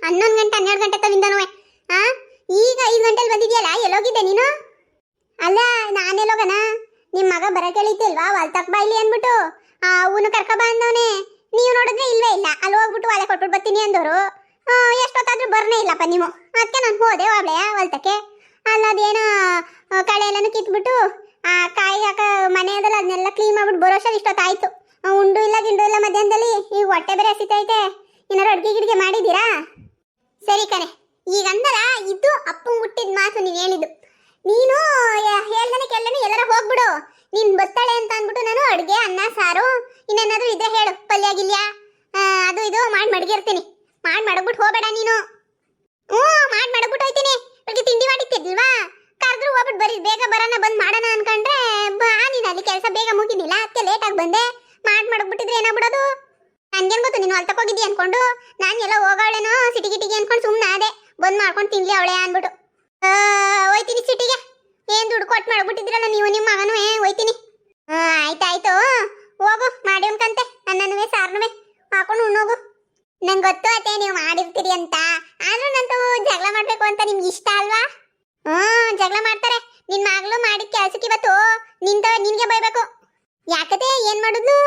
11 ಗಂಟೆ 12 ಗಂಟೆ ತವಿಂದನೂ ಆ ಈಗ 5 ಗಂಟೆಲಿ ಬಂದಿದ್ಯಲ್ಲ ಎಲ್ಲೋಗಿದ್ದೆ ನೀನು? ಅಲ್ಲ ನಾನೆಲ್ಲೋಗನ ನಿಮ್ಮ ಮಗ ಬರಕ್ಕೆ ಹೇಳಿದ್ದಿಲ್ವಾ ಹೊಲ್ತಕ್ ಬಾಯ್ಲಿ ಅಂದ್ಬಿಟ್ಟು ಅವನು ಕರ್ಕ ಬಂದವನೇ. ನೀವು ನೋಡಿದ್ರೆ ಇಲ್ವೇ ಇಲ್ಲ, ಅಲ್ಲಿ ಹೋಗ್ಬಿಟ್ಟು ಒಲೆ ಕೊಟ್ಬಿಟ್ಟು ಬರ್ತೀನಿ ಅಂದವರು. ಎಷ್ಟೊತ್ತಾದ್ರೂ ಬರ್ನೇ ಇಲ್ಲಪ್ಪ ನೀವು. ಅದಕ್ಕೆ ನಾನು ಹೋದೆ ಒಬ್ಳೆ ಹೊಲ್ತಕ್ಕೆ. ಅಲ್ಲ ಅದೇನೋ ಕಳೆ ಎಲ್ಲನೂ ಕಿತ್ಬಿಟ್ಟು ಕಾಯಿ ಹಾಕ ಮನೆ ಅದಲ್ಲ ಅದನ್ನೆಲ್ಲ ಕ್ಲೀನ್ ಮಾಡ್ಬಿಟ್ಟು ಬರೋಷ್ಟಲ್ಲಿ ಇಷ್ಟೊತ್ತಾಯ್ತು. ಉಂಡು ಇಲ್ಲ ಗಿಂಡು ಇಲ್ಲ ಮಧ್ಯಾಹ್ನದಲ್ಲಿ. ಈಗ ಹೊಟ್ಟೆ ಬೇರೆ ಹಸಿತೈತೆ. ಏನಾರು ಅಡ್ಗೆ ಗಿಡ್ಗೆ ಮಾಡಿದ್ದೀರಾ? ಸರಿ ಕಣೆ, ಈಗ ಅಂದರ ಇದು ಅಪ್ಪಂಗೆ ಹುಟ್ಟಿದ ಮಾತು ನೀನು ಹೇಳಿದ್ದು. ನೀನು ಹೇಳ್ದನೆ ಕೆಲ್ಲನೆ ಎಲ್ಲರ ಹೋಗ್ಬಿಡು. ನೀನು ಬರ್ತಾಳೆ ಅಂತ ಅಂದ್ಬಿಟ್ಟು ನಾನು ಅಡುಗೆ ಅನ್ನ ಸಾರು ಇನ್ನೇನಾದ್ರೂ ಇದ್ರೆ ಹೇಳು, ಪಲ್ಯ ಗಿಲ್ಯ ಅದು ಇದು ಮಾಡಿ ಮಡಗಿರ್ತೀನಿ. ಮಡಗ್ಬಿಟ್ಟು ಹೋಗಬೇಡ ನೀನು. ಮಾಡಿ ಮಡಗ್ಬಿಟ್ಟು ಹೋಯ್ತೀನಿ. ಬೆಳಗ್ಗೆ ತಿಂಡಿ ಮಾಡಿತ್ತಿದ್ದಿಲ್ವಾ? ಕರೆದ್ರು ಹೋಗ್ಬಿಟ್ಟು ಬರೀ ಬೇಗ ಬರೋಣ ಬಂದು ಮಾಡೋಣ ಅನ್ಕೊಂಡ್ರೆ ಬಾ ನೀನು ಅಲ್ಲಿ ಕೆಲಸ ಬೇಗ ಮುಗಿದಿಲ್ಲ, ಅದಕ್ಕೆ ಲೇಟಾಗಿ ಬಂದೆ. ಮಡಗ್ಬಿಟ್ಟಿದ್ರೆ ಏನಾಗ್ಬಿಡೋದು? ನನ್ಗೇನು ಗೊತ್ತು ನೀನು ಅಲ್ಲಿ ತಗೋಗಿದ್ದಿ ಅನ್ಕೊಂಡು. ನಾನು ಎಲ್ಲ ಹೋಗೋಳೇನೋ ಸಿಟಿ ಗಿಟಿಗೆ ಅನ್ಕೊಂಡು ಸುಮ್ಮನೆ ಅದೇ ಬಂದು ಮಾಡ್ಕೊಂಡು ತಿನ್ಲಿ ಅವಳೆ ಅಂದ್ಬಿಟ್ಟು ಹೋಯ್ತೀನಿ ಸಿಟಿಗೆ. ಏನು ದುಡ್ಡು ಕೊಟ್ಟು ಮಾಡ್ಬಿಟ್ಟಿದ್ರಲ್ಲ ನೀವು ನಿಮ್ಮ ಮಗನೂ ಹೋಯ್ತೀನಿ. ಆಯ್ತಾಯ್ತು ಹೋಗು, ಮಾಡಿ ಉಣ್ಕಂತೆ ನನ್ನೂ ಸಾರನೂ ಹಾಕೊಂಡು ಉಣ್ಣೋಗು. ನಂಗೆ ಗೊತ್ತು ಅತ್ತೆ ನೀವು ಮಾಡಿರ್ತೀರಿ ಅಂತ. ಆದ್ರೂ ನಂತೂ ಜಗಳ ಮಾಡ್ಬೇಕು ಅಂತ ನಿಮ್ಗೆ ಇಷ್ಟ ಅಲ್ವಾ? ಜಗಳ ಮಾಡ್ತಾರೆ. ನಿನ್ ಮಗಳು ಮಾಡಿದ ಕೆಲ್ಸಕ್ಕೆ ಇವತ್ತು ನಿನ್ಗೆ ಬೈಬೇಕು. ಯಾಕತೆ ಏನ್ ಮಾಡಿದ್ಲು?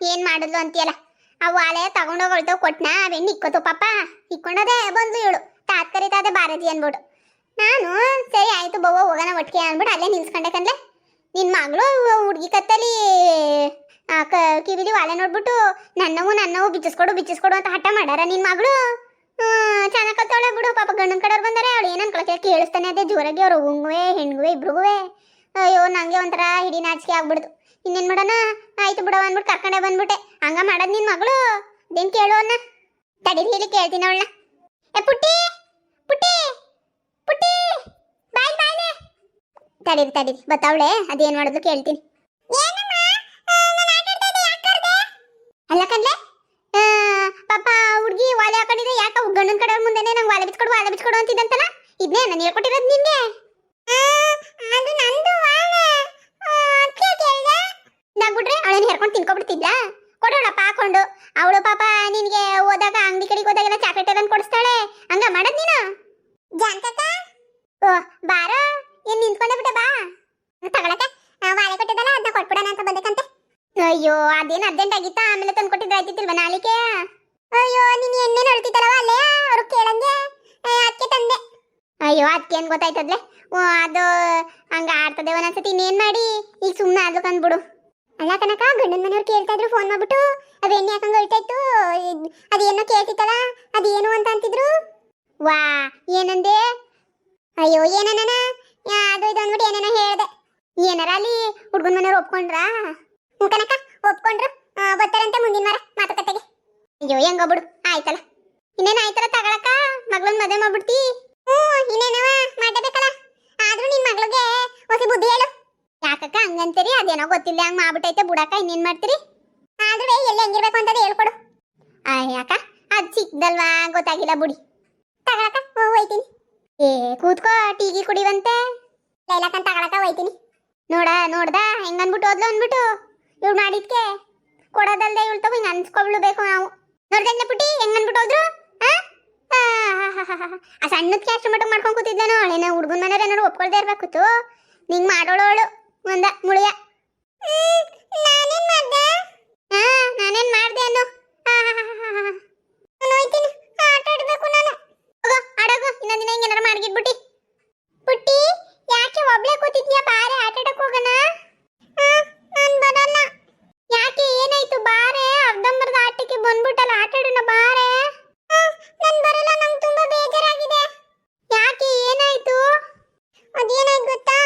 ಏನ್ ಮಾಡಿದ್ಲು ಅಂತೀಯಲ್ಲ, ಆ ವಾಲೆ ತಗೊಂಡೋಗೊಳ್ತು ಕೊಟ್ನಾ, ಬೆಣ್ಣೆ ಇಕ್ಕೋತು ಪಾಪ ಇಕ್ಕೊಂಡೋದೆ ಬಂದ್ಲು ಇವಳು ತಾತ್ಕರಿತಾದೆ ಭಾರತಿ ಅನ್ಬಿಟ್ಟು. ನಾನು ಸರಿ ಆಯ್ತು ಬವ್ವ ಹೋಗೋಣ ಒಟ್ಟಿಗೆ ಅಂದ್ಬಿಟ್ಟು ಅಲ್ಲೇ ನಿಲ್ಸ್ಕೊಂಡೆ ಕಂಡ್ಲೆ. ನಿನ್ ಮಗಳು ಹುಡುಗಿ ಕತ್ತಲಿ ಕಿವಿಲಿ ವಾಲೆ ನೋಡ್ಬಿಟ್ಟು ನನ್ನವು ಬಿಚ್ಚಿಸ್ಕೊಡು ಅಂತ ಹಠ ಮಾಡಾರ ನಿನ್ ಮಗಳು. ಚೆನ್ನಾಗಿ ಕತ್ತವಳೆ ಬಿಡು. ಪಾಪ ಗಂಡನ ಕಡೆಯವ್ರು ಬಂದಾರೆ. ಅವಳು ಏನನ್ ಕಳಕೆ ಕೇಳಿಸ್ತಾನೆ ಅದೇ ಜೋರಾಗಿ. ಅವ್ರು ಹಂಗುವೆ ಹೆಣ್ಗುವೆ ಇಬ್ರಿಗೂ. ಅಯ್ಯೋ ನಂಗೆ ಒಂಥರ ಹಿಡಿ ನಾಚಿಕೆ ಆಗ್ಬಿಡ್ತು. ಇನ್ನೇನ್ ಮಾಡೋಣ, ಆಯ್ತು ಬಿಡವ ಅಂದ್ಬಿಟ್ಟು ಕರ್ಕೊಂಡೆ ಬಂದ್ಬಿಟ್ಟೆ. ಹಂಗ ಮಾಡೋದು ನಿನ್ ಮಗಳು. ಅದೇನ್ ಕೇಳು ಅನ್ನ ತಡೀರಿ ಹೇಳಿ ಕೇಳ್ತೀನಿ ಅವಳನ್ನ. ಪುಟ್ಟಿ ಪುಟ್ಟಿ ಪುಟ್ಟಿ ಬಾಯ್ಲೆ ತಡೀರಿ ಬತ್ತಾವಳೆ. ಅದೇನ್ ಮಾಡಿದ್ಲು ಕೇಳ್ತೀನಿ. ಅಲ್ಲ ಕಣ್ಲೆ ಪಾಪ ಹುಡುಗಿ ವಾಲೆ ಹಾಕೊಂಡಿದ್ರೆ ಯಾಕ ಗಂಡನ ಕಡೆಯವ್ರ ಮುಂದೆನೆ ನಂಗೆ ವಾಲೆ ಬಿಚ್ಕೊಡು ಅಂತಿದ್ದಂತಲ್ಲ. ಇದನ್ನೇ ನಾನು ಹೇಳ್ಕೊಟ್ಟಿರೋದು ನಿನ್ಗೆ. ಅದು ನಂದು ವಾಲೆ ನಾಗ್ಬಿಟ್ರೆ ಅವಳನ್ನ ಹೆರ್ಕೊಂಡು ತಿನ್ಕೊಬಿಡ್ತಿದ್ದ. ಕೊಡೋಣಪ್ಪ ಹಾಕೊಂಡು. ಅವಳು ಪಾಪ ನಿನ್ಗೆ ಹೋದಾಗ ಅಂಗಡಿ ಕಡೆಗೆ ಹೋದಾಗೆಲ್ಲ ಚಾಕ್ಲೇಟ್ ಎಲ್ಲ ಕೊಡಿಸ್ತಾಳೆ. ಹಂಗ ಮಾಡದ್ ನೀನು ಜಾಂತಕ. ಬಾರೋ ಏನ್ ನಿಂತ್ಕೊಂಡೆ ಬಿಟ್ಟೆ ಬಾ ತಗೊಳಕ್ಕೆ. ವಾಲೆ ಕೊಟ್ಟಿದ್ದಲ್ಲ ಅದನ್ನ ಕೊಟ್ಬಿಡೋಣ ಅಂತ ಬಂದಕ್ಕಂತೆ. ಅಯ್ಯೋ ಅದೇನು ಅರ್ಜೆಂಟ್ ಆಗಿತ್ತಾ? ಆಮೇಲೆ ತಂದು ಕೊಟ್ಟಿದ್ರೆ ಆಯ್ತಿಲ್ವ ನಾಳಿಕೆ? ಅಯ್ಯೋ ನೀನು ಎಣ್ಣೆನ ಅಳ್ತಿದ್ದಲ್ಲವ ಅಲ್ಲೇ ಅವ್ರು ಕೇಳಂಗೆ ಅದಕ್ಕೆ ತಂದೆ. ಅಯ್ಯೋ ಅದಕ್ಕೆ ಏನು ಗೊತ್ತಾಯ್ತದ್ಲೆ. ಅದು ಹಂಗ ಆಡ್ತದೆ ಒಂದೊಂದ್ಸತಿ. ಇನ್ನೇನು ಮಾಡಿ ಈಗ ಸುಮ್ಮನೆ ಆದ್ಲು ಕಂದ್ಬಿಡು. ಅಲ್ಲ ಕನಕ ಗಂಡನ ಮನೆಯವ್ರು ಕೇಳ್ತಾ ಇದ್ರು ಫೋನ್ ಮಾಡ್ಬಿಟ್ಟು. ಅದು ಎಣ್ಣೆ ಹಾಕಂಗೆ ಅಳ್ತಾಯಿತ್ತು. ಅದೇನೋ ಕೇಳ್ತಿತ್ತಲ್ಲ ಅದೇನು ಅಂತ ಅಂತಿದ್ರು. ವಾ ಏನಂದೆ? ಅಯ್ಯೋ ಏನನ ಅದು ಇದು ಅಂದ್ಬಿಟ್ಟು ಏನೇನೋ ಹೇಳ್ದೆ. ಏನಾರ ಅಲ್ಲಿ ಹುಡ್ಗನ ಮನೆಯವ್ರು ಒಪ್ಕೊಂಡ್ರಾ? ಕನಕ ಒಪ್ಕೊಂಡ್ರು ಬರ್ತಾರಂತೆ ಮುಂದಿನ ವಾರ ಮಾತುಕತೆಗೆ. ಅಯ್ಯೋ ಹೆಂಗ ಬಿಡು ಆಯ್ತಲ್ಲ. ಇನ್ನೇನು ಆಯ್ತಲ್ಲ ತಗೊಳಕ ಮಗಳನ್ನ ಮದುವೆ ಮಾಡ್ಬಿಡ್ತಿ. ಇನ್ನೇನವ ಮಾಡಬೇಕಲ್ಲ. ಆದ್ರೂ ನಿನ್ ಮಗಳಿಗೆ ಹೊಸ ಬುದ್ಧಿ ಹೇಳು. ಯಾಕಕ್ಕ ಹಂಗಂತೀರಿ? ಅದೇನೋ ಗೊತ್ತಿಲ್ಲ ಹಂಗ ಮಾಡ್ಬಿಟ್ಟೈತೆ ಬುಡಕ. ಇನ್ನೇನ್ ಮಾಡ್ತೀರಿ? ಆದ್ರೂ ಎಲ್ಲಿ ಹೆಂಗಿರ್ಬೇಕು ಅಂತ ಹೇಳ್ಕೊಡು. ಯಾಕ ಅದ್ ಸಿಕ್ದಲ್ವಾ ಗೊತ್ತಾಗಿಲ್ಲ ಬುಡಿ. ತಗೊಳಕ ಹೋಯ್ತೀನಿ. ಕೂತ್ಕೋ ಟೀಗಿ ಕುಡಿವಂತೆ. ಲೈಲಕ್ಕಂತ ತಗೊಳಕ ಹೋಯ್ತೀನಿ. ನೋಡ್ದ ಹೆಂಗನ್ಬಿಟ್ಟು ಹೋದ್ಲು ಅಂದ್ಬಿಟ್ಟು. ಇವ್ಳು ಮಾಡಿದ್ಕೆ ಕೊಡೋದಲ್ದೆ ಇವಳು ತಗೋ ಹಿಂಗೆ ಅನ್ಸ್ಕೊಳ್ಬೇಕು ನಾವು. ನೋಡ್ದಂಗೆ ಪುಟ್ಟಿ ಹೆಂಗನ್ಬಿಟ್ಟು ಹೋದ್ರು. ಆ ಸಣ್ಣದಕ್ಕೆ ಅಷ್ಟು ಮಟ್ಟಿಗೆ ಮಾಡ್ಕೊಂಡು ಕೂತಿದ್ದಾನೋ. ಅವಳೇನ ಹುಡುಗನ ಮನೆಯವ್ರು ಏನಾರು ಒಪ್ಕೊಳ್ದೇ ಇರ್ಬೇಕಿತ್ತು. ನಿಂಗೆ ಮಾಡೋಳು ಅವಳು ಒಂದ ಮುಳಿಯ. ನಾನೇನ್ ಮಾಡ್ದೆ ಅನ್ನೋ. ಹೋಯ್ತೀನಿ ಆಟ ಆಡ್ಬೇಕು ನಾನು. ಆಡೋಗು ಇನ್ನೊಂದಿನ ಹಿಂಗೆ ಏನಾರು ಮಾಡ್ಗಿಟ್ಬಿಟ್ಟಿ. ಪುಟ್ಟಿ ಯಾಕೆ ಒಬ್ಳೆ ಕೂತಿದ್ಯಾ? ಬಾರೆ ಆಟ ಆಡಕ್ ಹೋಗೋಣ. ನಾನು ಬರಲ್ಲ. ಯಾಕೆ ಏನಾಯ್ತು? ಬಾರೆ ಅರ್ಧಂಬರ್ಧ ಆಟಕ್ಕೆ ಬಂದ್ಬಿಟ್ಟಲ್ಲ, ಆಟ ಆಡೋಣ ಬಾರೆ. ನಾನು ಬರಲ್ಲ, ನಂಗೆ ತುಂಬಾ ಬೇಜಾರಾಗಿದೆ. ಯಾಕೆ ಏನಾಯ್ತು? ಅದೇನಾಯ್ತು ಗೊತ್ತಾ?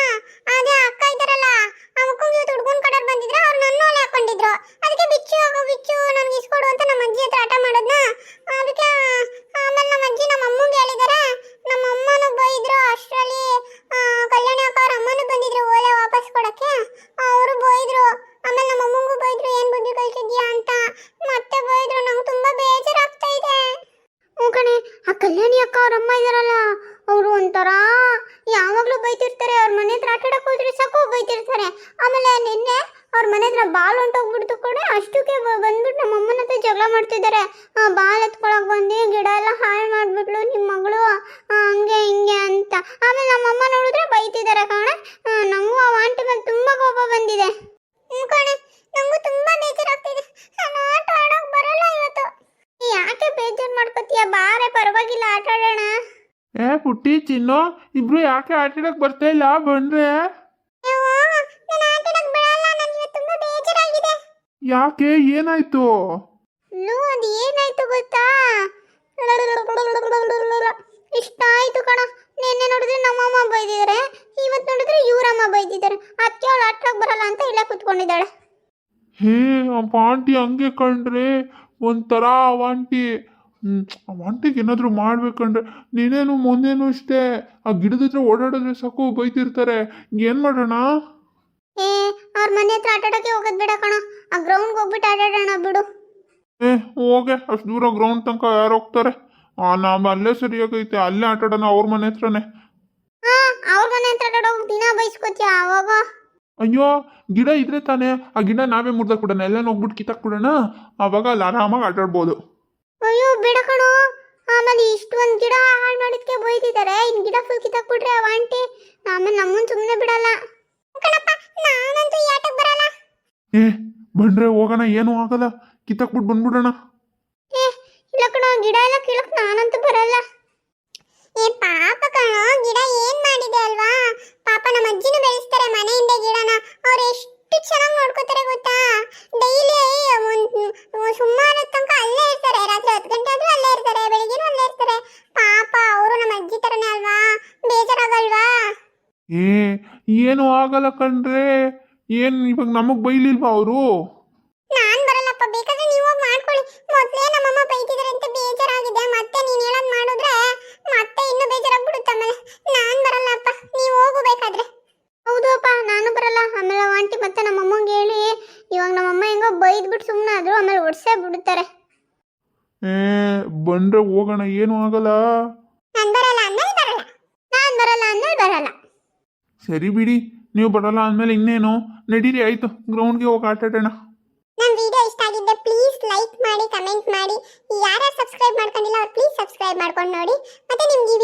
ಅದೇ ಅಕ್ಕ ಇದ್ದಾರಲ್ಲ ಅವಕ್ಕಂಗೆ ಹುಡುಗನ ಕಡೆಯವ್ರು ಬಂದಿದ್ರು. ಅವ್ರು ನನ್ನ ಒಲೆ ಹಾಕೊಂಡಿದ್ರು. ಅದಕ್ಕೆ ಬಿಚ್ಚು ನನಗೆ ಇಸ್ಕೊಡು ಅಂತ ನಮ್ಮ ಅಜ್ಜಿ ಹತ್ರ ಆಟ ಮಾಡೋದ್ನ. ಅದಕ್ಕೆ ಆಮೇಲೆ ನಮ್ಮ ಅಜ್ಜಿ ನಮ್ಮ ಅಮ್ಮಂಗೆ ಹೇಳಿದಾರೆ. ನಮ್ಮ ಅಮ್ಮನೂ ಬೈದ್ರು. ಅಷ್ಟರಲ್ಲಿ ಕಲ್ಯಾಣಿ ಅಕ್ಕ ಅವ್ರ ಅಮ್ಮನೂ ಬಂದಿದ್ರು ಓಲೆ ವಾಪಸ್ ಕೊಡಕ್ಕೆ. ಅವರು ಬೈದ್ರು. ಆಮೇಲೆ ನಮ್ಮ ಅಮ್ಮಂಗೂ ಬೈದ್ರು, ಏನ್ ಬುದ್ಧಿ ಕಲ್ಸಿದ್ಯಾ ಅಂತ. ಮತ್ತೆ ಬೈದ್ರು. ನಂಗೆ ತುಂಬಾ ಬೇಜಾರಾಗ್ತಾ ಇದೆ. ಕಣೆ ಆ ಕಲ್ಯಾಣಿ ಅಕ್ಕ ಅವ್ರ ಅಮ್ಮ ಇದಾರಲ್ಲ ಅವರು ಒಂಥರ ಯಾವಾಗ್ಲೂ ಬೈತಿರ್ತಾರೆ. ಅವ್ರ ಮನೆ ಹತ್ರ ಆಟ ಆಡಕ್ ಹೋದ್ರೆ ಸಾಕು ಬೈತಿರ್ತಾರೆ. ಆಮೇಲೆ ನಿನ್ನೆ ಅವ್ರ ಮನೆ ಹತ್ರ ಬಾಲ್ ಹೊಂಟೋಗ್ಬಿಡ್ತು ಕಡೆ, ಅಷ್ಟಕ್ಕೆ ಬಂದ್ಬಿಟ್ಟು ನಮ್ಮ ಅಮ್ಮನ ಹತ್ರ ಜಗಳ ಮಾಡ್ತಿದ್ದಾರೆ. ಬಾಲ್ ಎತ್ಕೊಳಕ್ ಬಂದು ಗಿಡ ಎಲ್ಲ ಹಾಳು ಮಾಡ್ಬಿಟ್ಲು ನಿಮ್ಮ ಮಗಳು, ಹಂಗೆ ಹಿಂಗೆ ಅಂತ. ಆಮೇಲೆ ನಮ್ಮ ಅಮ್ಮ ನೋಡಿದ್ರೆ ಬೈತಿದ್ದಾರೆ ಕಣೆ. ನಂಗೂ ಆ ಆಂಟಿ ಮೇಲೆ ತುಂಬಾ ಕೋಪ ಬಂದಿದೆ ಕಣೆ. ನಂಗೂ ತುಂಬಾ ಬೇಜಾರಾಗ್ತಿದೆ. ನಾನು ಆಟ ಆಡಕ್ ಬರಲ್ಲ ಇವತ್ತು. ಯಾಕೆ ಬೇಜಾರು ಮಾಡ್ಕೋತೀಯ? ಬಾರೆ ಪರವಾಗಿಲ್ಲ, ಆಟ ಆಡೋಣ. ಪುಟ್ಟಿ ಚಿನ್ನು ಇಬ್ರು ಯಾಕೆ ಆಟಾಡಕ್ ಬರ್ತಾ ಇಲ್ಲ? ಬಂದ್ರೆ ಯಾಕೆ, ಏನಾಯ್ತು? ಅದು ಏನಾಯ್ತು ಗೊತ್ತಾ? ಇಷ್ಟ ಆಯ್ತು ಕಣ. ನಿನ್ನೆ ನೋಡಿದ್ರೆ ನಮ್ಮಮ್ಮ ಬೈದಿದ್ದಾರೆ, ಇವತ್ತು ನೋಡಿದ್ರೆ ಇವರಮ್ಮ ಬೈದಿದ್ದಾರೆ. ಅದಕ್ಕೆ ಅವಳು ಆಟಕ್ಕೆ ಬರಲ್ಲ ಅಂತ ಇಲ್ಲೇ ಕುತ್ಕೊಂಡಿದ್ದಾಳೆ. ಹೇ ಅಪ್ಪ, ಆಂಟಿ ಹಂಗೆ ಕಂಡ್ರೆ ಒಂಥರ ಆಂಟಿ. ಆಂಟಿಗೆ ಏನಾದರೂ ಮಾಡ್ಬೇಕಂಡ್ರೆ, ನೀನೇನು ಮೊನ್ನೆನೂ ಅಷ್ಟೇ ಆ ಗಿಡದ ಹತ್ರ ಓಡಾಡಿದ್ರೆ ಸಾಕು ಬೈತಿರ್ತಾರೆ. ಏನು ಮಾಡೋಣ? ಅವ್ರ ಮನೆ ಹತ್ರ ಆಟಾಡಕ್ಕೆ ಹೋಗೋದು ಬೇಡ ಕಣ, ಆ ಗ್ರೌಂಡ್ಗೆ ಹೋಗ್ಬಿಟ್ಟು ಆಟಾಡೋಣ ಬಿಡು. ಹೋಗೆ, ಅಷ್ಟು ದೂರ ಗ್ರೌಂಡ್ ತನಕ ಯಾರು ಹೋಗ್ತಾರೆ? ನಾವು ಅಲ್ಲೇ ಸರಿಯಾಗೈತೆ, ಅಲ್ಲೇ ಆಟಾಡೋಣ ಅವ್ರ ಮನೆ ಹತ್ರನೇ. ಅವ್ರ ಮನೆ ಹತ್ರ ಆಟಾಡೋಗಿ ದಿನ ಬೈಸ್ಕೊತೀಯ ಅವಾಗ? ಅಯ್ಯೋ, ಗಿಡ ಇದ್ರೆ ತಾನೇ, ಆ ಗಿಡ ನಾವೇ ಮುರ್ದಾಕ್ ಬಿಡೋಣ, ಎಲ್ಲ ಹೋಗ್ಬಿಟ್ಟು ಕಿತ್ತಾಕ್ ಬಿಡೋಣ, ಅವಾಗ ಅಲ್ಲಿ ಆರಾಮಾಗಿ ಆಟಾಡ್ಬೋದು. ಅಯ್ಯೋ ಬೇಡ ಕಣೋ, ಆಮೇಲೆ ಇಷ್ಟೊಂದು ಗಿಡ ಹಾಳು ಮಾಡಿದ್ಕೆ ಬೈದಿದ್ದಾರೆ. ಇನ್ನು ಗಿಡ ಫುಲ್ ಕಿತ್ತಾಕ್ಬಿಟ್ರೆ ಅವ ಆಂಟಿ ಆಮೇಲೆ ನಮ್ಮನ್ನು ಸುಮ್ಮನೆ ಬಿಡಲ್ಲ ಕಣಪ್ಪ. ನಾನಂತೂ ಈ ಆಟಕ್ಕೆ ಬರಲ್ಲ. ಬಂದ್ರೆ ಹೋಗೋಣ, ಏನೂ ಆಗಲ್ಲ, ಕಿತ್ತಾಕ್ಬಿಟ್ಟು ಬಂದ್ಬಿಡೋಣ. ಇಲ್ಲ ಕಣೋ, ಗಿಡ ಎಲ್ಲ ಕೀಳಕ್ ನಾನಂತೂ ಬರಲ್ಲ. ಪಾಪ ಕಣೋ, ಗಿಡ ಏನ್ ಮಾಡಿದೆ ಅಲ್ವಾ? ಪಾಪ ನಮ್ಮ ಅಜ್ಜಿನೂ ಬೆಳೆಸ್ತಾರೆ ಮನೆಯಿಂದ ಗಿಡನ. ಅವ್ರು ಎಷ್ಟು ಚೆನ್ನಾಗಿ ನೋಡ್ಕೋತಾರೆ ಗೊತ್ತಾ? ಡೈಲಿ ಸುಮಾರು ತನಕ ಅಲ್ಲೇ ಇರ್ತಾರೆ. ರಾತ್ರಿ 10 ಗಂಟೆ ಆದ್ರೂ ಅಲ್ಲೇ ಇರ್ತಾರೆ, ಬೆಳಿಗ್ಗೆನೂ ಅಲ್ಲೇ ಇರ್ತಾರೆ. ಪಾಪ ಅವರು ನಮ್ಮ ಅಜ್ಜಿ ತರನೇ ಅಲ್ವಾ? ಬೇಜಾರಾಗಲ್ವಾ? ಏನು ಆಗಲ್ಲ ಕಣ್ರೆ. ಏನು ಇವಾಗ ನಮಗ್ ಬೈಲಿಲ್ವಾ ಅವರು? ನಾನ್ ಬರಲ್ಲಪ್ಪ, ಬೇಕಾದ್ರೆ ನೀವು ಹೋಗಿ ಮಾಡ್ಕೊಳ್ಳಿ. ಮೊದಲೇ ನಮ್ಮಮ್ಮ ಬೈತಿದ್ದಾರೆ ಅಂತ ಬೇಜಾರಾಗಿದೆ, ಮತ್ತೆ ನೀನ್ ಹೇಳೋದ್ ಮಾಡಿದ್ರೆ ಮತ್ತೆ ಇನ್ನೂ ಬೇಜಾರಾಗ್ಬಿಡುತ್ತೆ. ಆಮೇಲೆ ನಾನ್ ಬರಲ್ಲಪ್ಪ, ನೀವು ಹೋಗಬೇಕಾದ್ರೆ. ಹೌದು ಅಪ್ಪ, ನಾನು ಬರಲ್ಲ. ಆಮೇಲೆ ಆಂಟಿ ಮತ್ತೆ ನಮ್ಮಮ್ಮಂಗೆ ಹೇಳಿ, ಇವಾಗ ನಮ್ಮಮ್ಮ ಹೆಂಗೋ ಬೈದ್ಬಿಟ್ಟು ಸುಮ್ಮನೆ ಆದ್ರು, ಆಮೇಲೆ ಒಡ್ಸೇ ಬಿಡುತ್ತಾರೆ. ಬಂದ್ರೆ ಹೋಗೋಣ, ಏನು ಆಗಲ್ಲ. ನಾನ್ ಬರಲ್ಲ ಅಂದ್ಮೇಲೆ ಬರಲ್ಲ, ನಾನ್ ಬರಲ್ಲ ಅಂದ್ಮೇಲೆ ಬರಲ್ಲ. ಸರಿ ಬಿಡಿ, ನೀವು ಬರಲ್ಲ ಅಂದಮೇಲೆ ಇನ್ನೇನು, ನಡೀರಿ ಆಯ್ತು, ಗ್ರೌಂಡ್ಗೆ ಹೋಗಿ ಆಟಾಡೋಣ. ನನ್ನ ವಿಡಿಯೋ ಇಷ್ಟ ಆಗಿದ್ದೆ ಪ್ಲೀಸ್ ಲೈಕ್ ಮಾಡಿ, ಕಮೆಂಟ್ ಮಾಡಿ. ಯಾರು ಸಬ್ಸ್ಕ್ರೈಬ್ ಮಾಡ್ಕೊಂಡಿಲ್ಲ ಅವ್ರು ಪ್ಲೀಸ್ ಸಬ್ಸ್ಕ್ರೈಬ್ ಮಾಡ್ಕೊಂಡು ನೋಡಿ. ಮತ್ತೆ ನಿಮ್ಗೆ ಈ